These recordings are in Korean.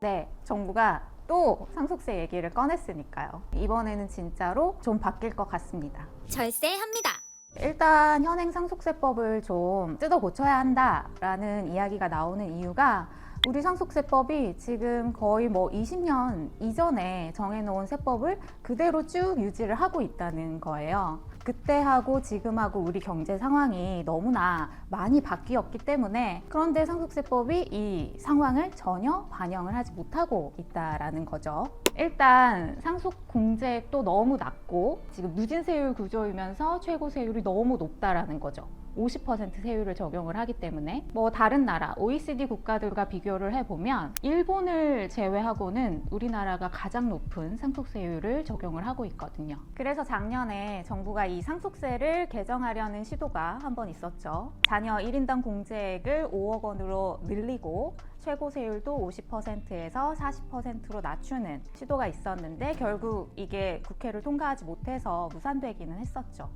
네, 정부가 또 상속세 얘기를 꺼냈으니까요. 이번에는 진짜로 좀 바뀔 것 같습니다. 절세합니다. 일단 현행 상속세법을 좀 뜯어 고쳐야 한다라는 이야기가 나오는 이유가 우리 상속세법이 지금 거의 뭐 20년 이전에 정해놓은 세법을 그대로 쭉 유지를 하고 있다는 거예요. 그때하고 지금하고 우리 경제 상황이 너무나 많이 바뀌었기 때문에, 그런데 상속세법이 이 상황을 전혀 반영을 하지 못하고 있다라는 거죠. 일단 상속 공제액도 너무 낮고 지금 누진세율 구조이면서 최고 세율이 너무 높다라는 거죠. 50% 세율을 적용을 하기 때문에 뭐 다른 나라 OECD 국가들과 비교를 해보면 일본을 제외하고는 우리나라가 가장 높은 상속세율을 적용을 하고 있거든요. 그래서 작년에 정부가 이 상속세를 개정하려는 시도가 한 번 있었죠. 자녀 1인당 공제액을 5억 원으로 늘리고 최고 세율도 50%에서 40%로 낮추는 시도가 있었는데 결국 이게 국회를 통과하지 못해서 무산되기는 했었죠.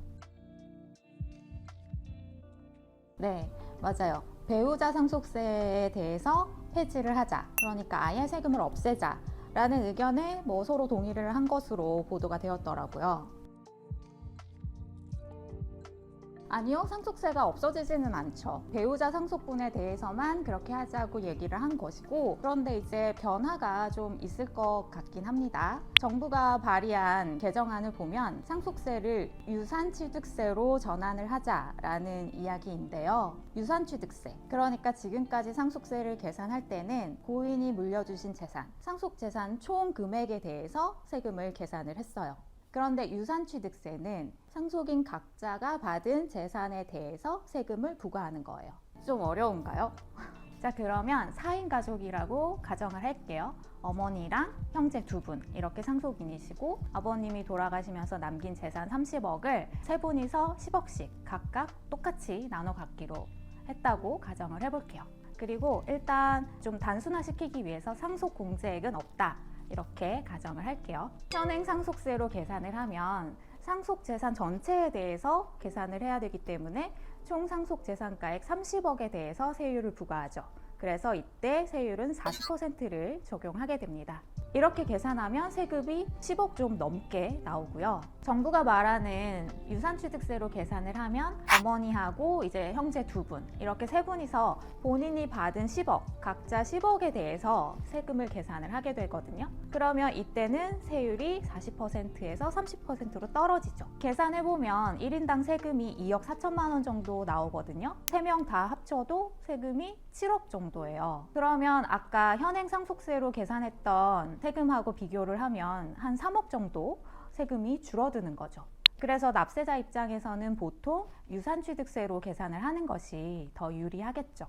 네, 맞아요. 배우자 상속세에 대해서 폐지를 하자. 그러니까 아예 세금을 없애자. 라는 의견에 뭐 서로 동의를 한 것으로 보도가 되었더라고요. 아니요, 상속세가 없어지지는 않죠. 배우자 상속분에 대해서만 그렇게 하자고 얘기를 한 것이고, 그런데 이제 변화가 좀 있을 것 같긴 합니다. 정부가 발의한 개정안을 보면 상속세를 유산취득세로 전환을 하자라는 이야기인데요. 유산취득세, 그러니까 지금까지 상속세를 계산할 때는 고인이 물려주신 재산, 상속재산 총 금액에 대해서 세금을 계산을 했어요. 그런데 유산취득세는 상속인 각자가 받은 재산에 대해서 세금을 부과하는 거예요. 좀 어려운가요? 자, 그러면 4인 가족이라고 가정을 할게요. 어머니랑 형제 두 분 이렇게 상속인이시고, 아버님이 돌아가시면서 남긴 재산 30억을 세 분이서 10억씩 각각 똑같이 나눠 갖기로 했다고 가정을 해볼게요. 그리고 일단 좀 단순화시키기 위해서 상속 공제액은 없다, 이렇게 가정을 할게요. 현행 상속세로 계산을 하면 상속 재산 전체에 대해서 계산을 해야 되기 때문에 총 상속 재산가액 30억에 대해서 세율을 부과하죠. 그래서 이때 세율은 40%를 적용하게 됩니다. 이렇게 계산하면 세금이 10억 좀 넘게 나오고요. 정부가 말하는 유산취득세로 계산을 하면 어머니하고 이제 형제 두 분 이렇게 세 분이서 본인이 받은 10억, 각자 10억에 대해서 세금을 계산을 하게 되거든요. 그러면 이때는 세율이 40%에서 30%로 떨어지죠. 계산해보면 1인당 세금이 2억 4천만 원 정도 나오거든요. 3명 다 합쳐도 세금이 7억 정도예요. 그러면 아까 현행 상속세로 계산했던 세금하고 비교를 하면 한 3억 정도 세금이 줄어드는 거죠. 그래서 납세자 입장에서는 보통 유산취득세로 계산을 하는 것이 더 유리하겠죠.